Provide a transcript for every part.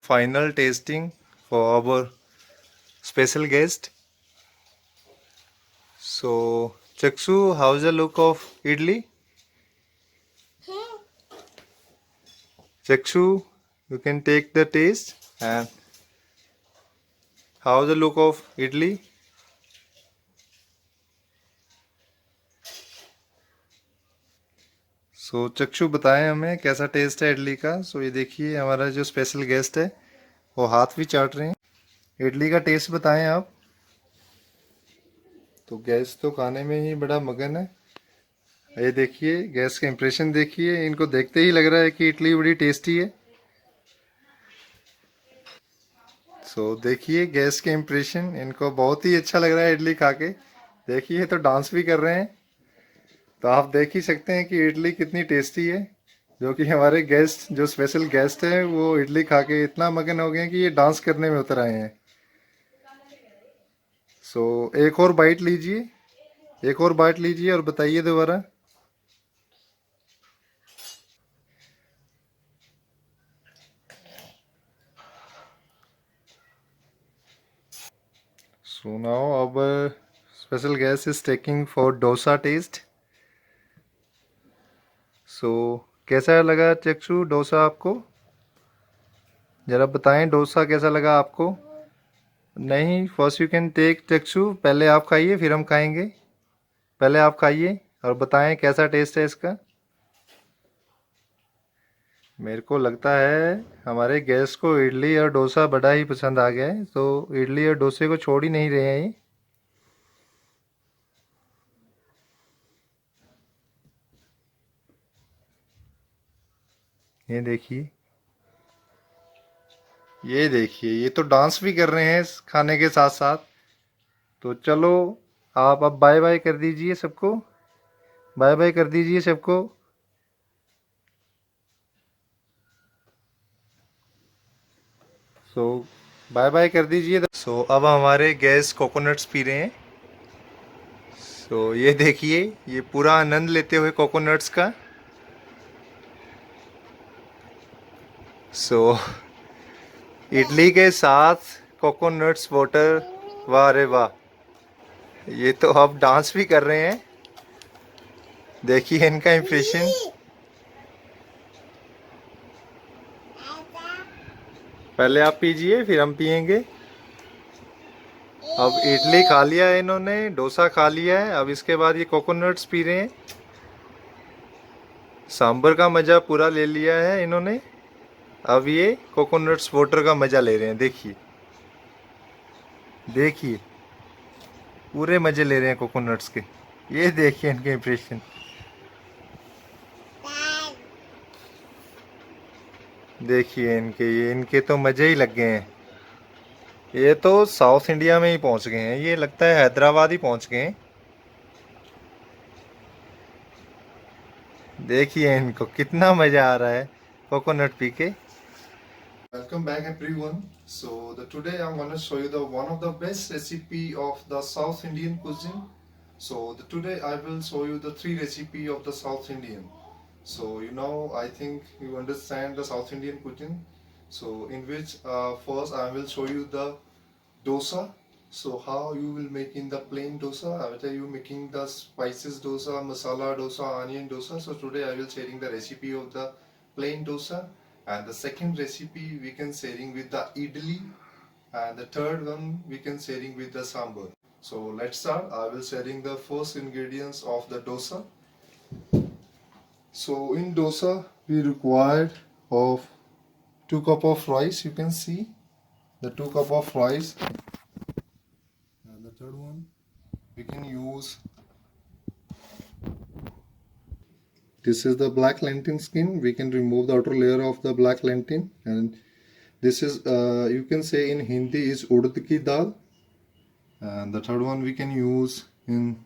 final tasting for our special guest. So, Chaksu, how's the look of idli? Chaksu, you can take the taste. And how's the look of idli? सो चक्षु बताएं हमें कैसा test है इडली का। सो ये देखिए हमारा जो स्पेशल गेस्ट है वो हाथ भी चाट रहे हैं। इडली का टेस्ट बताएं आप। तो गेस्ट तो खाने में ही बड़ा मगन है। ये देखिए गेस्ट का इंप्रेशन देखिए, इनको देखते ही लग रहा है कि इडली बड़ी टेस्टी है। सो देखिए गेस्ट के इंप्रेशन, इनको बहुत ही अच्छा लग रहा है इडली खा के। देखिए तो डांस भी कर रहे हैं। तो आप देख ही सकते हैं कि इडली कितनी टेस्टी है। जो कि हमारे गेस्ट, जो स्पेशल गेस्ट हैं, वो इडली खा के इतना मगन हो गए हैं कि ये डांस करने में उतर आए हैं। सो एक और बाइट लीजिए, एक और बाइट लीजिए और बताइए दोबारा। सो नाउ अब special guest is taking for dosa taste. So कैसा लगा चक्षु डोसा आपको? जरा बताएं डोसा कैसा लगा आपको। नहीं, फर्स्ट यू कैन टेक चक्षु, पहले आप खाइए फिर हम खाएंगे। पहले आप खाइए और बताएं कैसा टेस्ट है इसका। मेरे को लगता है हमारे गेस्ट को इडली और डोसा बड़ा ही पसंद आ गया है, तो इडली और डोसे को छोड़ ही नहीं रहे हैं ये देखिए, ये देखिए, ये तो डांस भी कर रहे हैं इस खाने के साथ साथ। तो चलो आप अब बाय बाय कर दीजिए सबको, बाय बाय कर दीजिए सबको। सो बाय बाय कर दीजिए। सो अब हमारे गेस्ट कोकोनट्स पी रहे हैं। सो ये देखिए, ये पूरा आनंद लेते हुए कोकोनट्स का। सो इडली के साथ कोकोनट्स वाटर, वाह रे वाह। ये तो अब डांस भी कर रहे हैं, देखिए इनका इंप्रेशन। पहले आप पीजिए फिर हम पियेंगे। अब इडली खा लिया है इन्होंने, डोसा खा लिया है, अब इसके बाद ये कोकोनट्स पी रहे हैं। सांभर का मज़ा पूरा ले लिया है इन्होंने, अब ये कोकोनट्स वाटर का मज़ा ले रहे हैं। देखिए देखिए, पूरे मज़े ले रहे हैं कोकोनट्स के। ये देखिए इनके इंप्रेशन। देखिए इनके, ये इनके तो मज़े ही लग गए हैं। ये तो साउथ इंडिया में ही पहुंच गए हैं, ये लगता है हैदराबाद ही पहुंच गए हैं। देखिए इनको कितना मज़ा आ रहा है कोकोनट पी के। Welcome back everyone. So today I'm going to show you the one of the best recipe of the South Indian cuisine. So today I will show you the three recipe of the South Indian. So I think you understand the South Indian cuisine. So in which first I will show you the dosa. So how you will make in the plain dosa. I will tell you making the spices dosa, masala dosa, onion dosa. So today I will sharing the recipe of the plain dosa, and the second recipe we can sharing with the idli, and the third one we can sharing with the sambar. So let's start. I will sharing the first ingredients of the dosa. So in dosa we required of 2 cup of rice. You can see the 2 cup of rice, and the third one we can use, this is the black lentil skin. We can remove the outer layer of the black lentil, and this is you can say in Hindi is urd ki dal. And the third one we can use in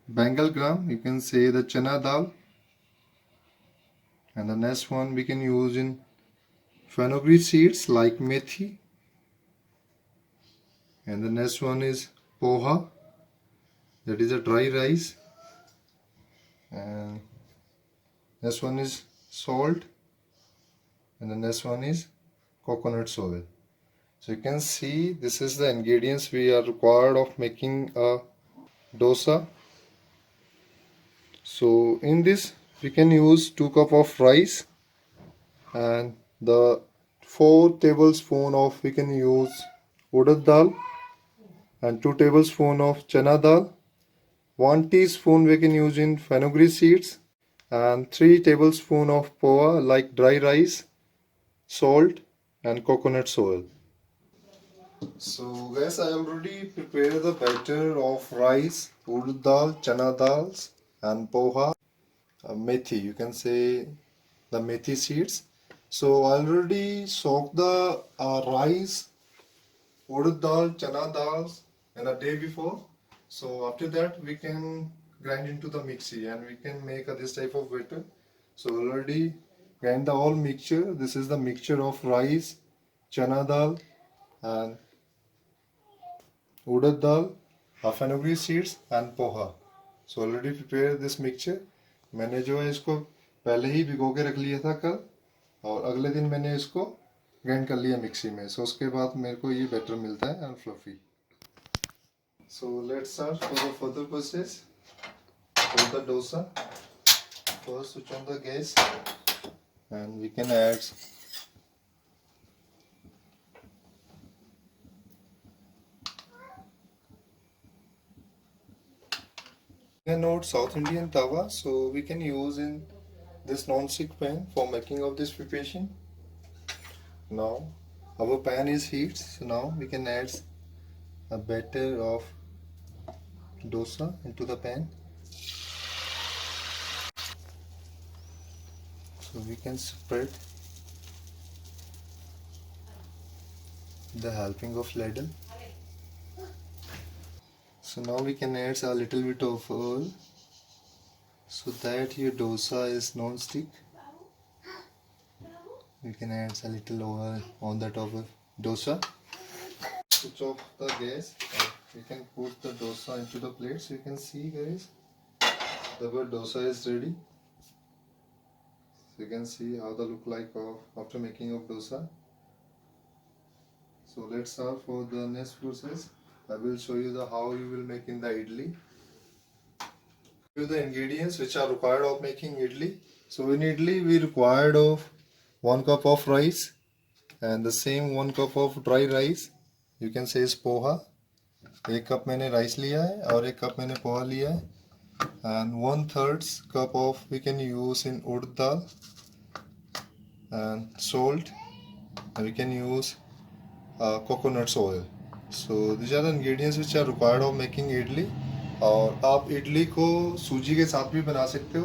Bengal gram, you can say the chana dal. And the next one we can use in fenugreek seeds like methi. And the next one is poha, that is a dry rice. And next one is salt, and the next one is coconut oil. So you can see this is the ingredients we are required of making a dosa. So in this we can use 2 cup of rice, and the 4 tablespoon of we can use urad dal, and 2 tablespoon of chana dal, 1 teaspoon we can use in fenugreek seeds, and 3 tablespoon of poha like dry rice, salt and coconut oil. So guys, I already prepared the batter of rice, urad dal, chana dals and poha, methi, you can say the methi seeds. So I already soaked the rice, urad dal, chana dals in a day before. So after that we can grind into the mixie and we can make this type of batter. So already grind the whole mixture. This is the mixture of rice, chana dal and urad dal, fenugreek seeds and poha. So already prepare this mixture. मैंने जो है इसको पहले ही भिगो के रख लिया था कल, और अगले दिन मैंने इसको ग्राइंड कर लिया मिक्सी में. सो उसके बाद मेरे को ये बैटर मिलता है and fluffy. So let's start for the further process for the dosa. First switch on the gas and we can add note South Indian tawa, so we can use in this non-stick pan for making of this preparation. Now our pan is heated, so now we can add a batter of dosa into the pan. So we can spread the helping of ladle. So now we can add a little bit of oil so that your dosa is non-stick. We can add a little oil on the top of dosa. Switch off the gas and we can put the dosa into the plate. So you can see guys, the dosa is ready. So you can see how the look like of after making of dosa. So let's start for the next process. I will show you the how you will make in the idli. The ingredients which are required of making idli. So in idli we required of 1 cup of rice and the same 1 cup of dry rice. You can say is poha. 1 cup मैंने rice लिया है और 1 cup मैंने पोहा लिया है, and 1/3 cup of we can use in urad dal, and salt, and we can use coconut oil. So these are the ingredients which are required of making idli. और आप इडली को सूजी के साथ भी बना सकते हो,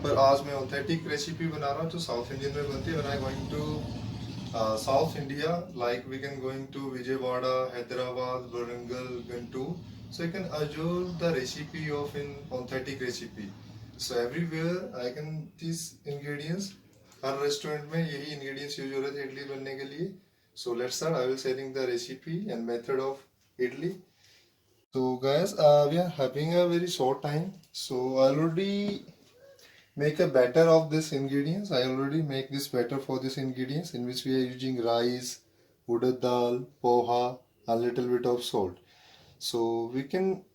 पर आज मैं ऑथेंटिक रेसिपी बना रहा हूँ तो साउथ इंडियन में बनती है. When I going to South India, like we can going to Vijayawada, Hyderabad, Warangal, Guntur, so you can observe the recipe of in authentic recipe. So everywhere I can these ingredients, her restaurant में यही ingredients use हो रहे थे इडली बनने के लिए. So let's start. I will sharing the recipe and method of idli. So guys, we are having a very short time, so I already make a batter of this ingredients. I already make this batter for this ingredients in which we are using rice, urad dal, poha, a little bit of salt. So we can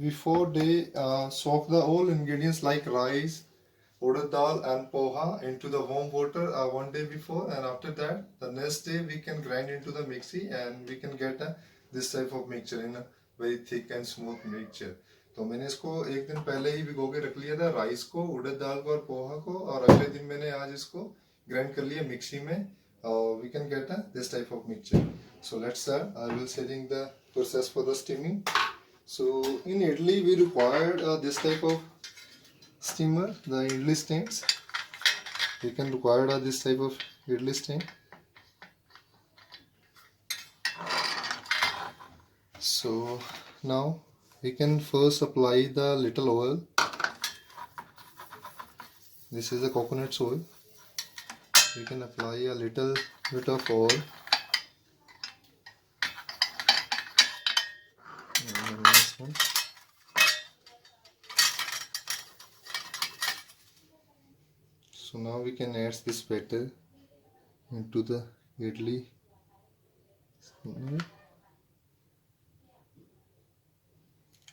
before they soak the all ingredients like rice, urad dal and poha into the warm water 1 day before, and after that the next day we can grind into the mixie and we can get this type of mixture in a very thick and smooth mixture. तो मैंने इसको एक दिन पहले ही भिगो के रख लिया था, राइस को, उड़द दाल को और पोहा को, और अगले दिन मैंने आज इसको ग्राइंड कर लिया मिक्सी में. We can get this type of mixture. So let's start. I will setting the process for the steaming. So in idli we required this type of steamer, the idli stands. We can require this type of idli stand. So now we can first apply the little oil. This is the coconut oil. We can apply a little bit of oil. And this one. So now we can add this batter into the idli.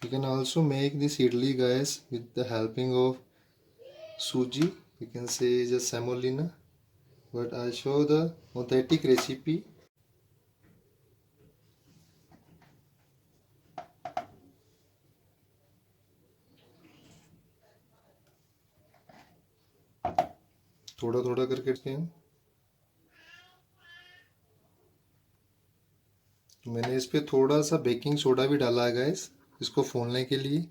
You can also make this idli, guys, with the helping of suji. You can say just semolina, but I'll show the authentic recipe. थोड़ा थोड़ा करके हैं। तो मैंने इस पे थोड़ा सा बेकिंग सोडा भी डाला है गाइस, इसको फूलने के लिए।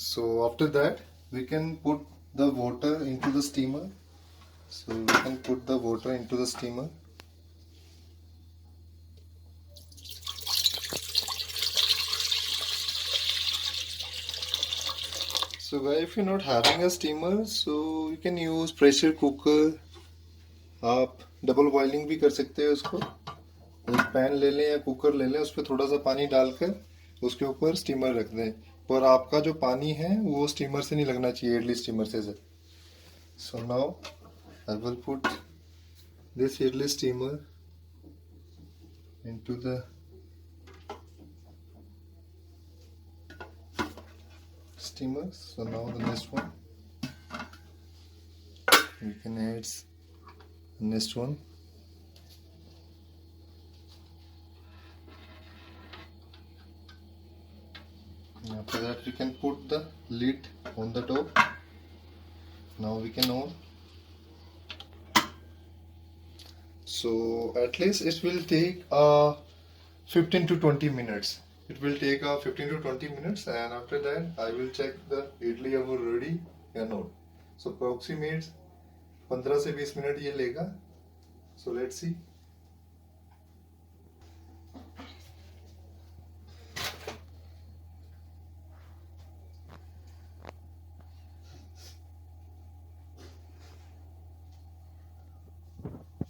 So after that we can put the water into the steamer. So we can put the water into the steamer. So guys, if you're not having a steamer, so you can use pressure cooker. आप double boiling भी कर सकते हैं उसको। एक pan ले लें या कुकर ले लें, उस पर थोड़ा सा पानी डालकर उसके ऊपर स्टीमर रख दें, और आपका जो पानी है वो स्टीमर से नहीं लगना चाहिए, इडली स्टीमर से। So now I will put this idli steamer into the steamer. So now the next one we can add the next one. After that we can put the lid on the top. Now we can on. So at least it will take 15 to 20 minutes. It will take 15 to 20 minutes, and after that I will check the idli are ready or not. So approximate 15 से 20 minute ये लेगा. So let's see.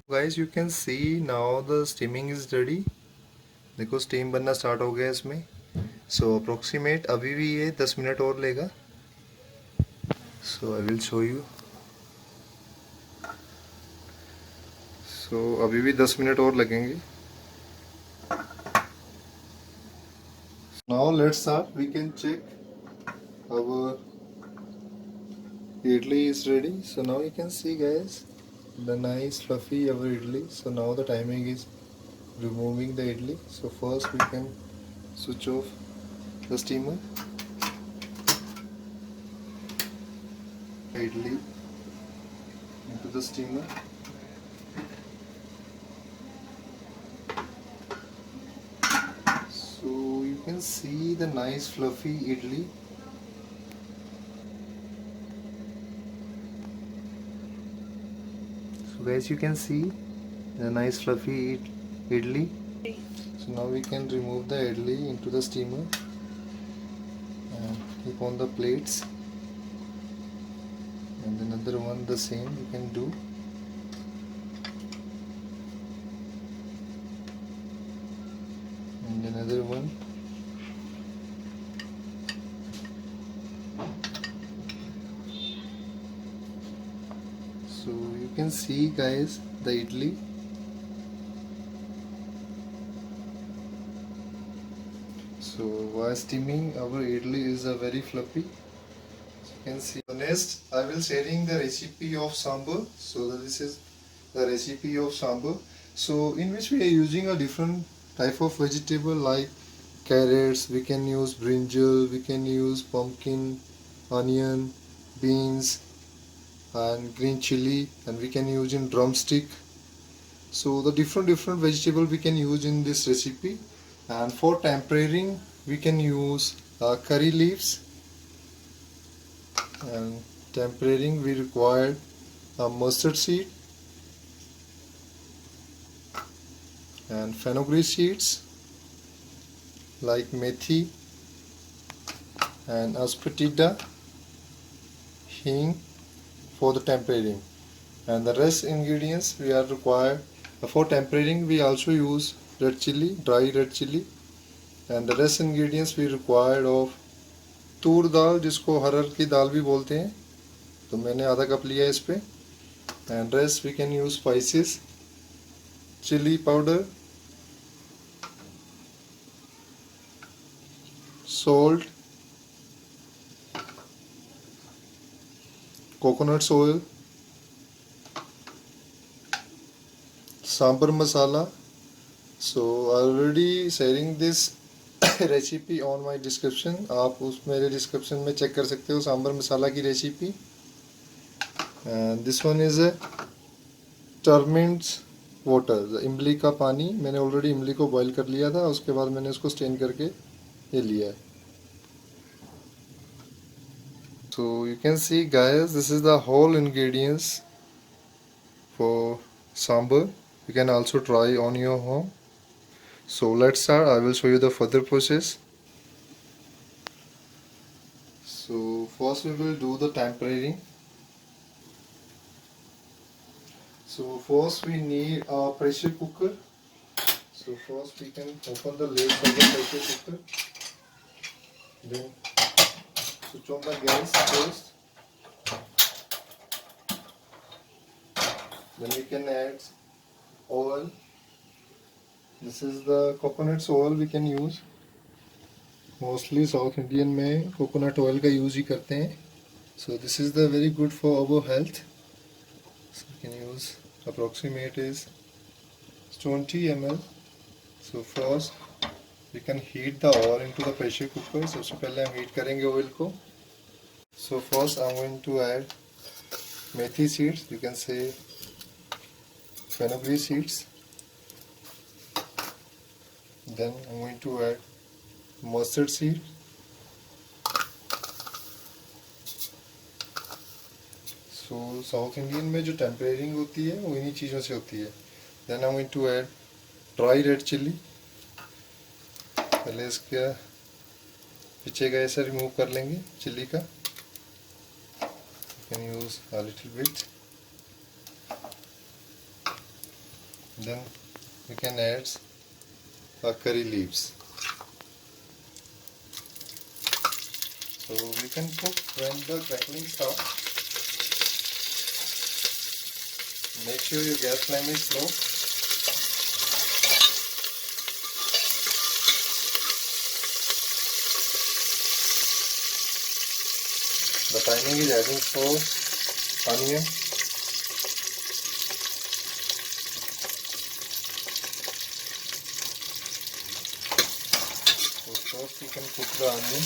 Guys, you can see now the steaming is ready. देखो steam बनना start हो गया इसमें. सो approximate अभी भी ये 10 मिनट और लेगा. So I will show you. So अभी भी 10 मिनट और लगेंगे. Now let's start. We can check our idli is ready. So now you can see guys the nice fluffy our idli. So now the timing is removing the idli. So first we can switch off the steamer. Idli into the steamer. So you can see the nice fluffy idli. So guys, you can see the nice fluffy idli. So now we can remove the idli into the steamer and keep on the plates, and another one the same you can do. And another one. So you can see guys the idli. So while steaming our idli is a very fluffy. As you can see. So next I will sharing the recipe of sambar. So this is the recipe of sambar. So in which we are using a different type of vegetable like carrots, we can use brinjal, we can use pumpkin, onion, beans, and green chili, and we can use in drumstick. So the different vegetable we can use in this recipe. And for tempering we can use curry leaves, and tempering we require mustard seed and fenugreek seeds like methi and asafoetida, hing for the tempering. And the rest ingredients we are required for tempering. We also use red chili, dry red chili, and the rest ingredients we required of तूर दाल, जिसको horror की दाल भी बोलते हैं, तो मैंने आधा cup लिया इस पे. And rest we can use spices chili powder, salt, coconut oil, sambar masala. So I already sharing this recipe on my description. आप उस मेरे डिस्क्रिप्शन में चेक कर सकते हो सांबर मसाला की recipe. This one is tamarind's water, इमली का पानी. मैंने ऑलरेडी इमली को बॉईल कर लिया था, उसके बाद मैंने उसको स्टेन करके ये लिया है. So you can see guys, this is the whole ingredients for sambar. You can also try on your home. So let's start. I will show you the further process. So first we will do the tempering. So first we need a pressure cooker. So first we can open the lid of the pressure cooker. Then switch on the gas first. Then we can add oil. This is the coconut oil we can use. Mostly South Indian में coconut oil का use ही करते हैं. So this is the very good for our health. So you can use approximate is 20 ml. So first we can heat the oil into the pressure cooker. सबसे पहले हम heat करेंगे oil को. So first I am going to add methi seeds, you can say fenugreek seeds. Then I'm going to add mustard seed. So south Indian में जो टेम्परेरिंग होती है वो इन्हीं चीज़ों से होती है. Then I'm going to add dry red chilli. पहले इसका पीछे का ऐसा रिमूव कर लेंगे चिल्ली का. You can use a little bit. Then we can add curry leaves. So we can cook when the crackling starts. Make sure your gas flame is low. The timing is adding for onion. First you can cook the onion.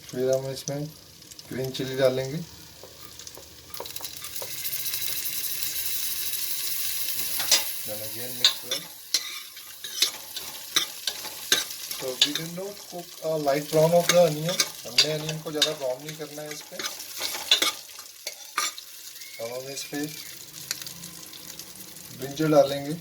फिर हम इसमें green chilli डालेंगे. Then again mix well. So we do not cook a light brown of the onion. हमने onion को ज़्यादा brown नहीं करना है इस पे. अब हम इस पे ब्रिंजल डालेंगे.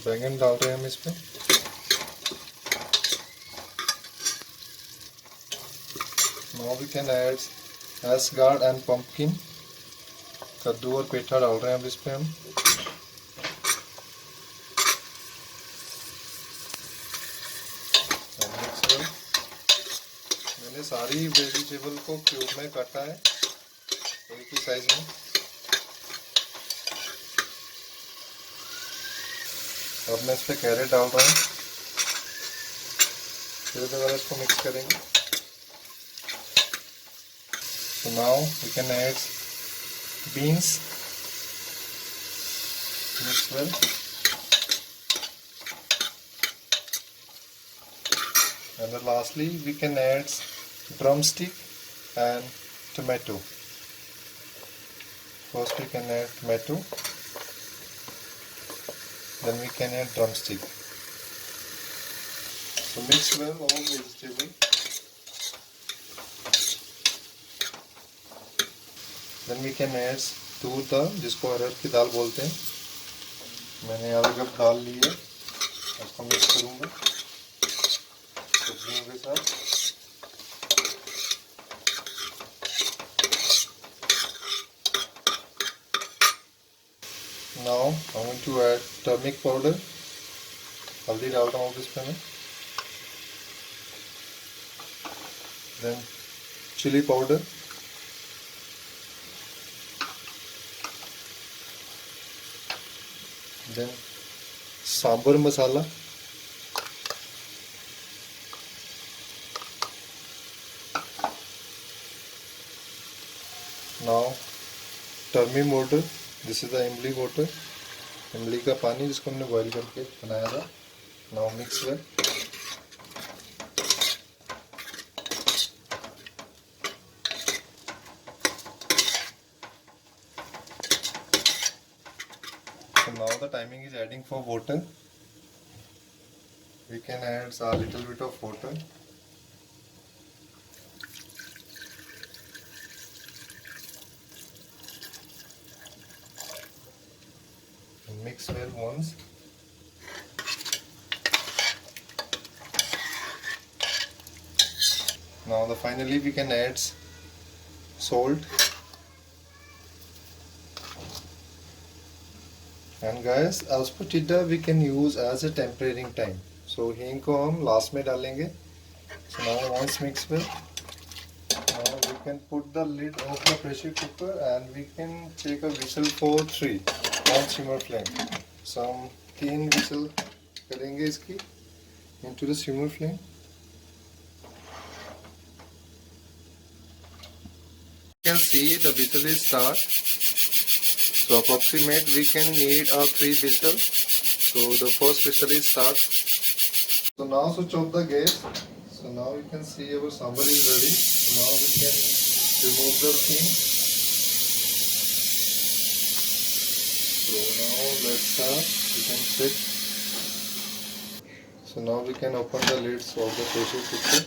बैंगन डाल रहे हैं हम इस पे. Now we can add asgard and pumpkin. कद्दू और पेठा डाल रहे हैं अब इस पे हम. मैंने सारी वेजिटेबल को क्यूब में काटा है एक ही साइज में. अब मैं इस पे कैरेट डाल रहा हूँ. फिर दोबारा इसको मिक्स करेंगे. So now we can add beans. Mix well. And then lastly we can add drumstick and tomato. First we can add tomato. Then we can add drumstick. So mix well all vegetable. Then we can add तूर दाल, जिसको अरहर की दाल बोलते हैं. मैंने आधा cup दाल ली है. इसको mix करूँगा सब्जियों के साथ. now I'm going to add turmeric powder. हल्दी डालता हूँ इसमें मैं. Then chili powder. Then sambar masala. Now turmeric water. This is the imli water. इमली का पानी जिसको हमने बॉईल करके बनाया था. Now mix well. So now the timing is adding for water. We can add a little bit of water. Mix well once. Now finally we can add salt. And guys, aspartida we can use as a tempering time. So हींग को हम last में डालेंगे. So now once mix well. Now we can put the lid of the pressure cooker and we can take a whistle for 3 on simmer flame. So हम 3 whistle करेंगे इसकी into the simmer flame. You can see the whistle is start. So approximate we can need a 3 whistle. So the first whistle is start. So now switch off the gas. So now you can see our sambar is ready. So now we can remove the steam. So now let's start. You can check. So now we can open the lids of the pressure cooker.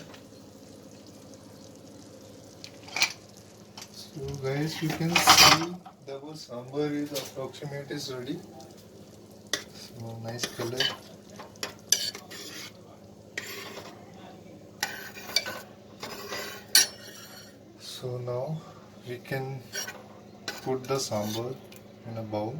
So guys, you can see our sambar is approximate is ready. So nice color. So now we can put the sambar in a bowl.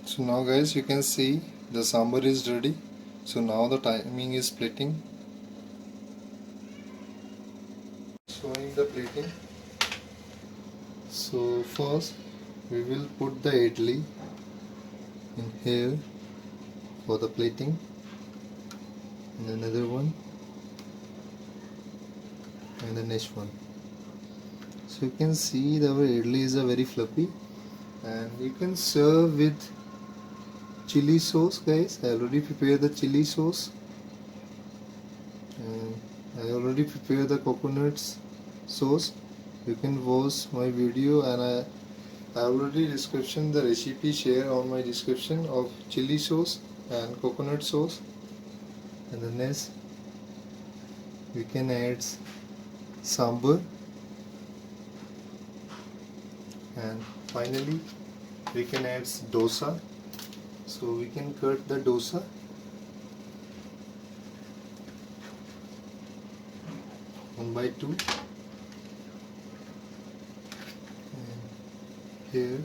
So now guys, you can see the sambar is ready. So now the timing is plating. Showing the plating. So first we will put the idli in here for the plating, and another one, and the next one. So you can see that our idli is a very fluffy, and you can serve with chili sauce. Guys, I already prepared the chili sauce, and I already prepared the coconuts sauce. You can watch my video, and I already description the recipe share on my description of chili sauce and coconut sauce. And the next we can add sambar, and finally we can add dosa. So we can cut the dosa. One by two. And here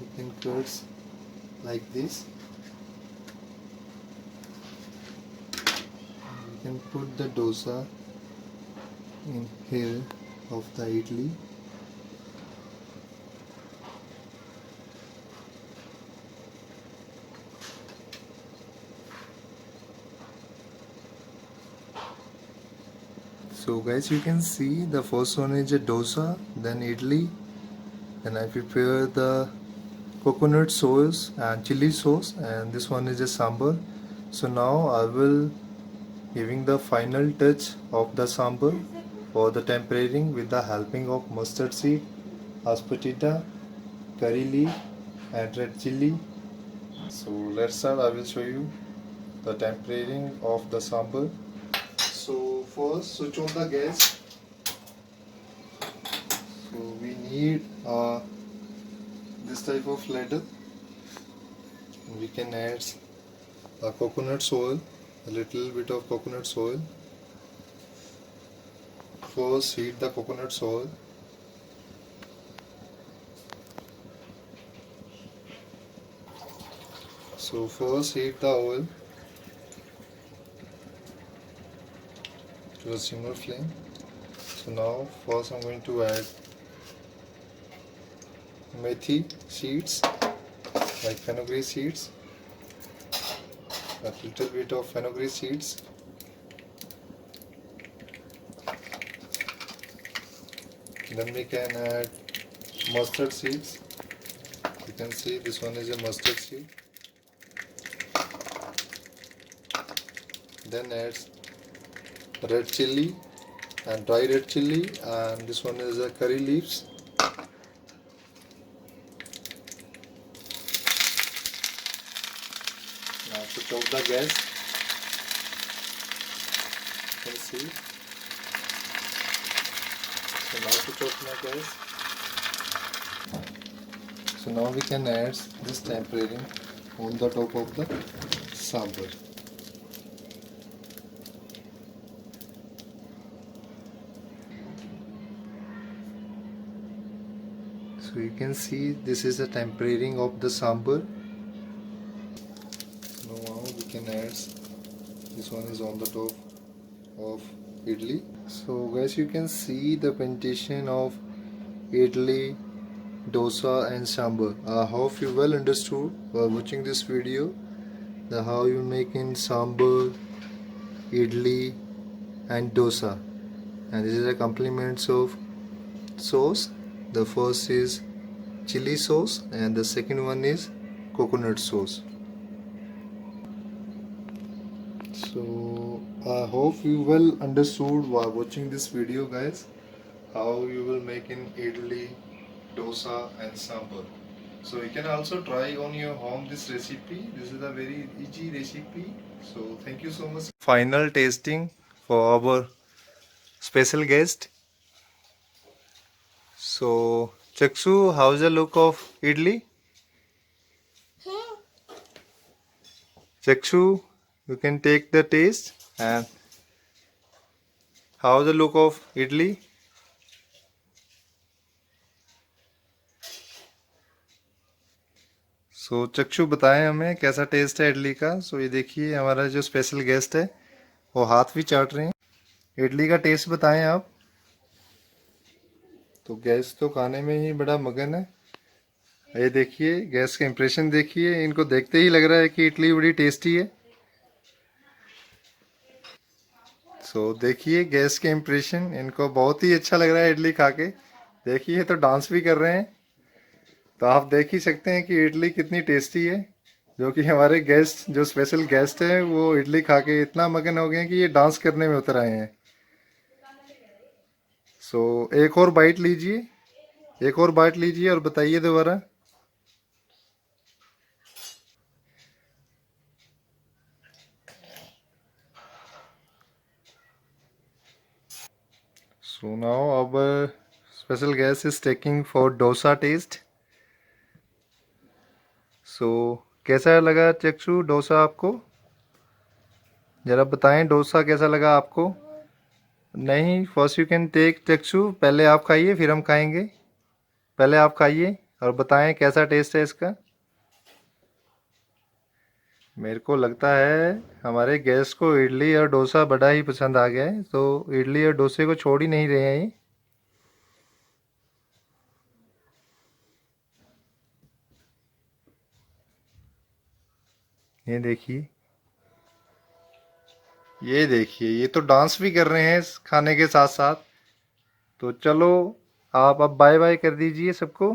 we can cut like this. And we can put the dosa in here of the idli. So guys, you can see the first one is a dosa, then idli, then I prepare the coconut sauce and chili sauce, and this one is a sambar. So now I will giving the final touch of the sambar for the tempering with the helping of mustard seed, aspartida, curry leaf and red chili. So let's start. I will show you the tempering of the sambar. first switch on the gas. So we need this type of ladle. We can add coconut oil, a little bit of coconut oil. First heat the coconut oil. So first heat the oil to a simmer flame. So now first I'm going to add methi seeds, like fenugreek seeds, a little bit of fenugreek seeds. Then we can add mustard seeds. You can see this one is a mustard seed. Then add red chili and dry red chili, and this one is a curry leaves. Now switch off the gas. You can see. So now switch off the gas. So now we can add this tempering on the top of the sambar. So you can see this is a tempering of the sambar. Now we can add, this one is on the top of idli. So guys, you can see the presentation of idli, dosa and sambar. I hope you well understood while watching this video the how you make in sambar, idli and dosa. And this is a complements of sauce. The first is chili sauce and the second one is coconut sauce. So I hope you well understood while watching this video, guys, how you will make in idli, dosa and sambar. So you can also try on your home this recipe. This is a very easy recipe. So thank you so much. Final tasting for our special guest. So Chaksu, how's the look of idli? Chaksu, you can take the taste. And how's the look of idli? सो चक्षु बताएं हमें कैसा test है इडली का। सो ये देखिए हमारा जो स्पेशल गेस्ट है वो हाथ भी चाट रहे हैं। इडली का टेस्ट बताएं आप। तो गेस्ट तो खाने में ही बड़ा मगन है। ये देखिए गेस्ट का इंप्रेशन देखिए, इनको देखते ही लग रहा है कि इडली बड़ी टेस्टी है। सो देखिए गेस्ट के इंप्रेशन, इनको बहुत ही अच्छा लग रहा है इडली खा के। देखिए तो डांस भी कर रहे हैं। तो आप देख ही सकते हैं कि इडली कितनी टेस्टी है। जो कि हमारे गेस्ट, जो स्पेशल गेस्ट है, वो इडली खा के इतना मगन हो गए हैं कि ये डांस करने में उतर आए हैं। सो एक और बाइट लीजिए, एक और बाइट लीजिए और बताइए दोबारा। So now our special guest is taking for dosa taste. सो कैसा लगा चक्षु डोसा आपको? जरा बताएं डोसा कैसा लगा आपको। नहीं, फर्स्ट यू कैन टेक चक्षु, पहले आप खाइए फिर हम खाएंगे। पहले आप खाइए और बताएं कैसा टेस्ट है इसका। मेरे को लगता है हमारे गेस्ट को इडली और डोसा बड़ा ही पसंद आ गया है, तो इडली और डोसे को छोड़ ही नहीं रहे हैं ये देखिए, ये देखिए, ये तो डांस भी कर रहे हैं खाने के साथ साथ। तो चलो आप अब बाय बाय कर दीजिए सबको,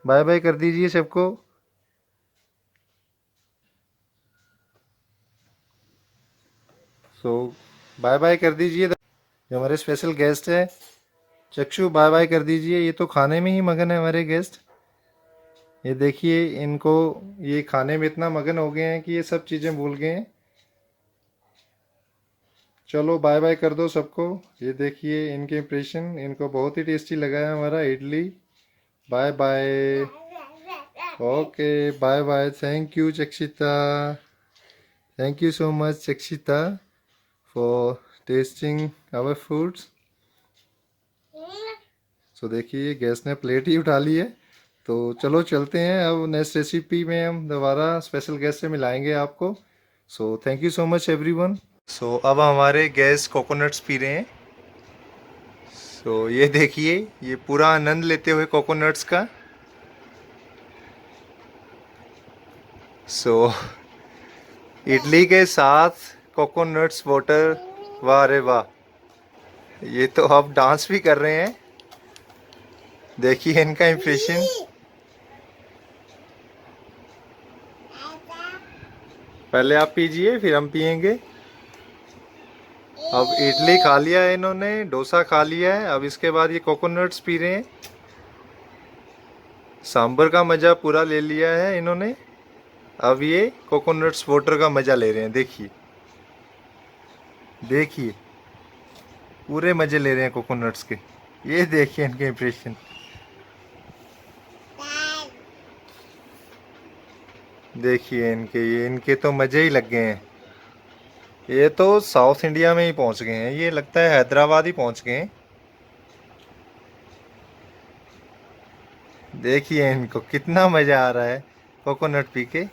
बाय बाय कर दीजिए सबको। सो बाय बाय कर दीजिए जो हमारे स्पेशल गेस्ट है। चक्षु बाय बाय कर दीजिए, ये तो खाने में ही मगन है हमारे गेस्ट। ये देखिए इनको, ये खाने में इतना मगन हो गए हैं कि ये सब चीज़ें भूल गए हैं। चलो बाय बाय कर दो सबको। ये देखिए इनके इम्प्रेशन, इनको बहुत ही टेस्टी लगा है हमारा idli. Bye bye. Okay bye bye. Thank you Chakshita, thank you so much Chakshita for tasting our foods. So देखिए गैस ने प्लेट ही उठा ली है। तो चलो चलते हैं, अब नेक्स्ट रेसिपी में हम दोबारा स्पेशल गेस्ट से मिलाएंगे आपको। So thank you so much everyone. So अब हमारे गेस्ट कोकोनट्स पी रहे हैं। सो ये देखिए, ये पूरा आनंद लेते हुए कोकोनट्स का। सो इडली के साथ कोकोनट्स वाटर, वाह रे वाह। ये तो अब डांस भी कर रहे हैं, देखिए इनका इम्प्रेशन। पहले आप पीजिए फिर हम पियेंगे। अब इडली खा लिया है इन्होंने, डोसा खा लिया है, अब इसके बाद ये कोकोनट्स पी रहे हैं। सांभर का मज़ा पूरा ले लिया है इन्होंने, अब ये कोकोनट्स वाटर का मज़ा ले रहे हैं। देखिए देखिए पूरे मज़े ले रहे हैं कोकोनट्स के। ये देखिए इनके इम्प्रेशन। देखिए इनके, ये इनके तो मज़े ही लग गए हैं। ये तो साउथ इंडिया में ही पहुंच गए हैं, ये लगता है हैदराबाद ही पहुंच गए हैं। देखिए इनको कितना मज़ा आ रहा है कोकोनट पी के।